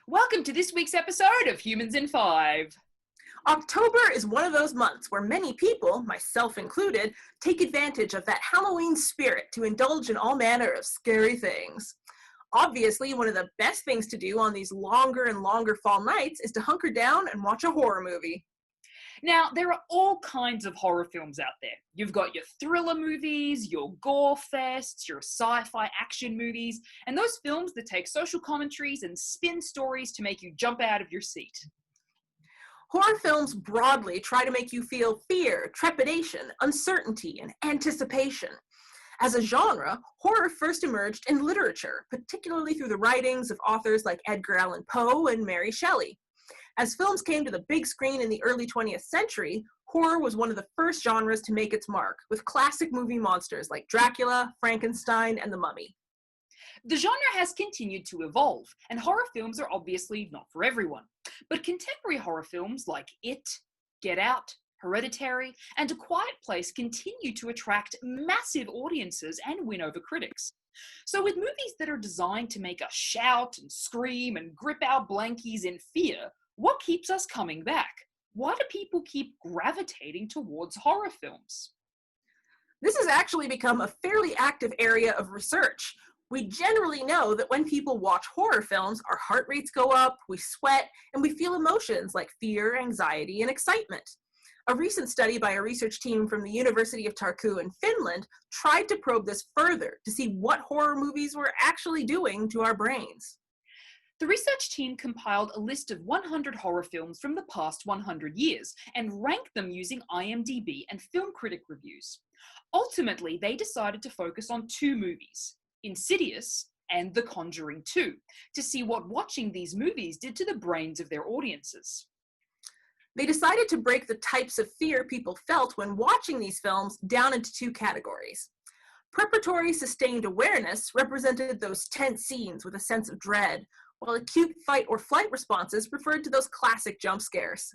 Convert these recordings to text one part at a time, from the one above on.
Welcome to this week's episode of Humans in 5. October is one of those months where many people, myself included, take advantage of that Halloween spirit to indulge in all manner of scary things. Obviously, one of the best things to do on these longer and longer fall nights is to hunker down and watch a horror movie. Now, there are all kinds of horror films out there. You've got your thriller movies, your gore fests, your sci-fi action movies, and those films that take social commentaries and spin stories to make you jump out of your seat. Horror films broadly try to make you feel fear, trepidation, uncertainty, and anticipation. As a genre, horror first emerged in literature, particularly through the writings of authors like Edgar Allan Poe and Mary Shelley. As films came to the big screen in the early 20th century, horror was one of the first genres to make its mark, with classic movie monsters like Dracula, Frankenstein, and the Mummy. The genre has continued to evolve, and horror films are obviously not for everyone. But contemporary horror films like It, Get Out, Hereditary, and A Quiet Place continue to attract massive audiences and win over critics. So with movies that are designed to make us shout and scream and grip our blankies in fear, what keeps us coming back? Why do people keep gravitating towards horror films? This has actually become a fairly active area of research. We generally know that when people watch horror films, our heart rates go up, we sweat, and we feel emotions like fear, anxiety, and excitement. A recent study by a research team from the University of Turku in Finland tried to probe this further to see what horror movies were actually doing to our brains. The research team compiled a list of 100 horror films from the past 100 years and ranked them using IMDb and film critic reviews. Ultimately, they decided to focus on two movies, Insidious and The Conjuring 2, to see what watching these movies did to the brains of their audiences. They decided to break the types of fear people felt when watching these films down into two categories. Preparatory sustained awareness represented those tense scenes with a sense of dread, while acute fight or flight responses referred to those classic jump scares.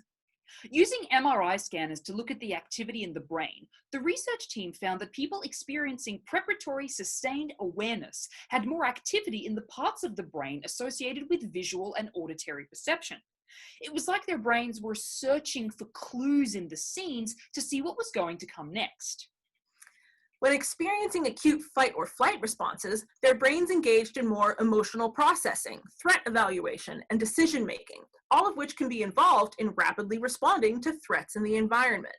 Using MRI scanners to look at the activity in the brain, the research team found that people experiencing preparatory sustained awareness had more activity in the parts of the brain associated with visual and auditory perception. It was like their brains were searching for clues in the scenes to see what was going to come next. When experiencing acute fight or flight responses, their brains engaged in more emotional processing, threat evaluation, and decision-making, all of which can be involved in rapidly responding to threats in the environment.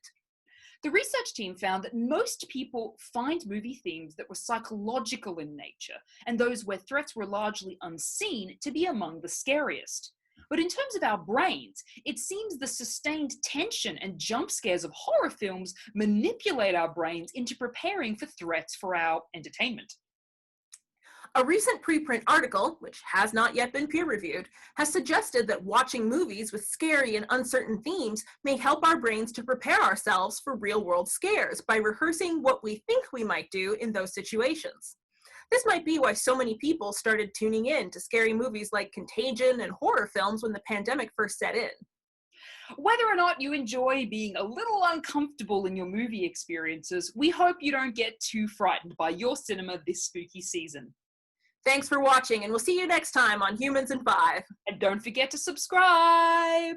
The research team found that most people find movie themes that were psychological in nature, and those where threats were largely unseen, to be among the scariest. But in terms of our brains, it seems the sustained tension and jump scares of horror films manipulate our brains into preparing for threats for our entertainment. A recent preprint article, which has not yet been peer-reviewed, has suggested that watching movies with scary and uncertain themes may help our brains to prepare ourselves for real-world scares by rehearsing what we think we might do in those situations. This might be why so many people started tuning in to scary movies like Contagion and horror films when the pandemic first set in. Whether or not you enjoy being a little uncomfortable in your movie experiences, we hope you don't get too frightened by your cinema this spooky season. Thanks for watching, and we'll see you next time on Humans in 5. And don't forget to subscribe!